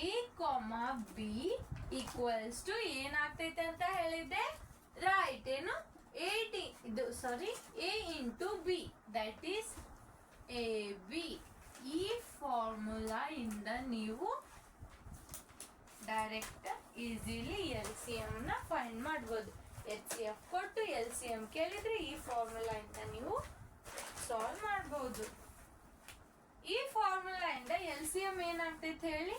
a comma b equals to ಏನಾಗ್ತೈತೆ ಅಂತ ಹೇಳಿದ್ದೆ, right? ಏನು, 80 ಇದು sorry a into B, that is A B. ಈ formula ಇಂದ ನೀವು direct easily L C M ನ find ಮಾಡ್ಬೋದು. ಎಚ್ ಸಿ ಎಫ್ ಕೊಟ್ಟು ಎಲ್ ಸಿ ಎಂ ಕೇಳಿದ್ರೆ ಈ ಫಾರ್ಮುಲಾ ಇಂದ ನೀವು ಸಾಲ್ವ್ ಮಾಡ್ಬೋದು. ಈ ಫಾರ್ಮುಲಾ ಇಂದ ಎಲ್ ಸಿ ಎಂ ಏನಾಗ್ತೈತೆ ಹೇಳಿ,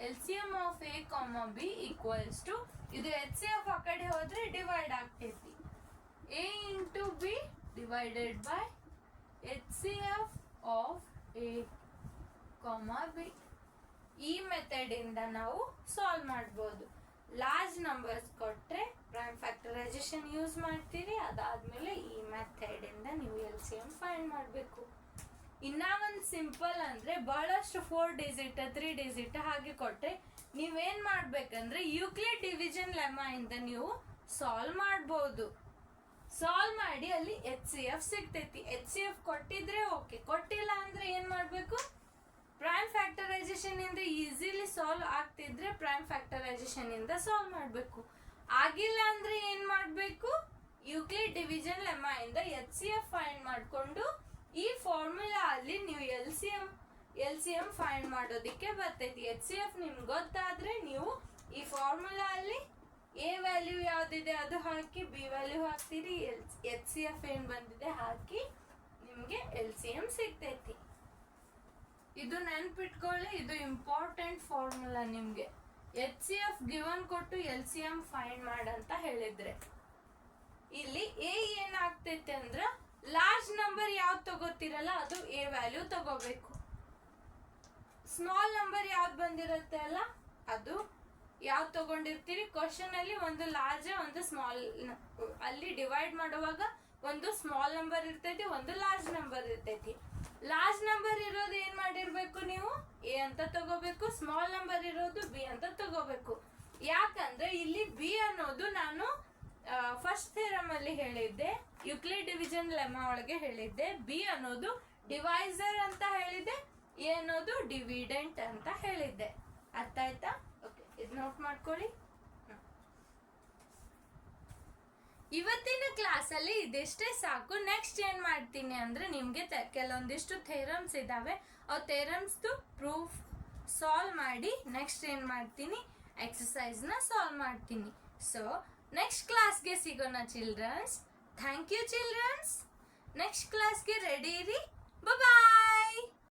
LCM of a comma b equals to, ಇದು HCF ಆ ಕಡೆ ಹೋದ್ರೆ ಡಿವೈಡ್ ಆಗ್ತೈತಿ, a into b divided by HCF of a comma b. ಈ ಮೆಥಡ್ ಇಂದ ನಾವು ಸಾಲ್ವ್ ಮಾಡ್ಬೋದು. ಲಾರ್ಜ್ ನಂಬರ್ಸ್ ಕೊಟ್ರೆ ಪ್ರೈಮ್ ಫ್ಯಾಕ್ಟರೈಸೇಷನ್ ಯೂಸ್ ಮಾಡ್ತೀರಿ. ಅದಾದ್ಮೇಲೆ ಈ ಮೆಥಡ್ ಇಂದ ನೀವು LCM ಫೈಂಡ್ ಮಾಡಬೇಕು. ಇನ್ನ ಒಂದು ಸಿಂಪಲ್ ಅಂದ್ರೆ ಬಹಳಷ್ಟು 4 ಡಿಜಿಟ್ 3 ಡಿಜಿಟ್ ಹಾಗೆ ಕೊಟ್ರೆ ನೀವೇನ್ ಮಾಡ್ಬೇಕಂದ್ರೆ ಯೂಕ್ಲಿಡ್ ಡಿವಿಷನ್ ಲೆಮ್ಮ ಇಂದ ನೀವು ಸಾಲ್ವ್ ಮಾಡ್ಬೋದು. ಸಾಲ್ವ್ ಮಾಡಿ ಅಲ್ಲಿ HCF ಸಿಗ್ತೈತಿ. HCF ಕೊಟ್ಟಿದ್ರೆ ಓಕೆ, ಕೊಟ್ಟಿಲ್ಲ ಅಂದ್ರೆ ಏನ್ ಮಾಡ್ಬೇಕು, ಪ್ರೈಮ್ ಫ್ಯಾಕ್ಟರೈಸೇಷನ್ ಇಂದ ಈಸಿಲಿ ಸಾಲ್ವ್ ಆಗ್ತಿದ್ರೆ ಪ್ರೈಮ್ ಫ್ಯಾಕ್ಟರೈಸೇಷನ್ ಇಂದ ಸಾಲ್ವ್ ಮಾಡ್ಬೇಕು. ಆಗಿಲ್ಲ ಅಂದ್ರೆ ಏನ್ ಮಾಡ್ಬೇಕು, ಯೂಕ್ಲಿಡ್ ಡಿವಿಷನ್ ಲೆಮ್ಮ ಇಂದ HCF ಫೈಂಡ್ ಮಾಡ್ಕೊಂಡು ಈ ಫಾರ್ಮುಲಾ ಅಲ್ಲಿ ನೀವು ಎಲ್ ಸಿ ಎಂ ಫೈಂಡ್ ಮಾಡೋದಿಕ್ಕೆ ಬರ್ತೈತಿ. HCF ನಿಮ್ಗೆ ಗೊತ್ತಾದ್ರೆ ನೀವು ಈ ಫಾರ್ಮುಲಾ ಅಲ್ಲಿ ಎ ವ್ಯಾಲ್ಯೂ ಯಾವ್ದಿದೆ ಅದು ಹಾಕಿ ಬಿ ವ್ಯಾಲ್ಯೂ ಹಾಕ್ತೀರಿ, HCF ಏನ್ ಬಂದಿದೆ ಹಾಕಿ ನಿಮ್ಗೆ LCM ಸಿಗ್ತೈತಿ. ಇದು ನೆನ್ಪಿಟ್ಕೊಳ್ಳಿ, ಇದು ಇಂಪಾರ್ಟೆಂಟ್ ಫಾರ್ಮುಲಾ ನಿಮ್ಗೆ. HCF ಗಿವನ್ ಕೊಟ್ಟು LCM ಫೈಂಡ್ ಮಾಡಂತ ಹೇಳಿದ್ರೆ ಇಲ್ಲಿ ಎ ಏನಾಗ್ತೈತೆ ಅಂದ್ರ ಲಾರ್ಜ್ ನಂಬರ್ ಯಾವ್ದು ತಗೋತಿರಲ್ಲ ಅದು ಎ ವ್ಯಾಲ್ಯೂ ತಗೋಬೇಕು. ಸ್ಮಾಲ್ ನಂಬರ್ ಯಾವ್ದು ಬಂದಿರುತ್ತೆ ಅಲ್ಲ ಅದು ಯಾವ್ದು ತಗೊಂಡಿರ್ತೀರಿ. ಕ್ವಶನ್ ಅಲ್ಲಿ ಒಂದು ಲಾರ್ಜ್ ಒಂದು ಸ್ಮಾಲ್, ಅಲ್ಲಿ ಡಿವೈಡ್ ಮಾಡುವಾಗ ಒಂದು ಸ್ಮಾಲ್ ನಂಬರ್ ಇರ್ತೈತಿ, ಒಂದು ಲಾರ್ಜ್ ನಂಬರ್ ಇರ್ತೈತಿ. ಲಾರ್ಜ್ ನಂಬರ್ ಇರೋದು ಏನ್ ಮಾಡಿರ್ಬೇಕು ನೀವು, ಎ ಅಂತ ತಗೋಬೇಕು. ಸ್ಮಾಲ್ ನಂಬರ್ ಇರೋದು ಬಿ ಅಂತ ತಗೋಬೇಕು. ಯಾಕಂದ್ರೆ ಇಲ್ಲಿ ಬಿ ಅನ್ನೋದು ನಾನು ಫಸ್ಟ್ ಥಿಯರಮ್ ಅಲ್ಲಿ ಹೇಳಿದ್ದೆ, ಯೂಕ್ಲಿಡ್ ಡಿವಿಷನ್ ಲೆಮ್ಮ ಒಳಗೆ ಹೇಳಿದ್ದೆ. ಬಿ ಅನ್ನೋದು ಡಿವೈಸರ್ ಅಂತ ಹೇಳಿದ್ದೆ, ಎ ಅನ್ನೋದು ಡಿವಿಡೆಂಟ್ ಅಂತ ಹೇಳಿದ್ದೆ. ಅರ್ಥ ಆಯ್ತಾ? ಓಕೆ, ಇದು ನೋಟ್ ಮಾಡ್ಕೊಳ್ಳಿ. ಇವತ್ತಿನ ಕ್ಲಾಸಲ್ಲಿ ಇದಿಷ್ಟೇ ಸಾಕು. ನೆಕ್ಸ್ಟ್ ಏನು ಮಾಡ್ತೀನಿ ಅಂದರೆ ನಿಮಗೆ ಕೆಲವೊಂದಿಷ್ಟು ಥೇರಮ್ಸ್ ಇದ್ದಾವೆ, ಆ ಥೇರಮ್ಸ್ದು ಪ್ರೂಫ್ ಸಾಲ್ವ್ ಮಾಡಿ ನೆಕ್ಸ್ಟ್ ಏನು ಮಾಡ್ತೀನಿ, ಎಕ್ಸಸೈಸ್ನ ಸಾಲ್ವ್ ಮಾಡ್ತೀನಿ. ಸೊ ನೆಕ್ಸ್ಟ್ ಕ್ಲಾಸ್ಗೆ ಸಿಗೋಣ childrens. Thank you childrens. Next ಕ್ಲಾಸ್ಗೆ ರೆಡಿ ಇರಿ. ಬಾಯ್.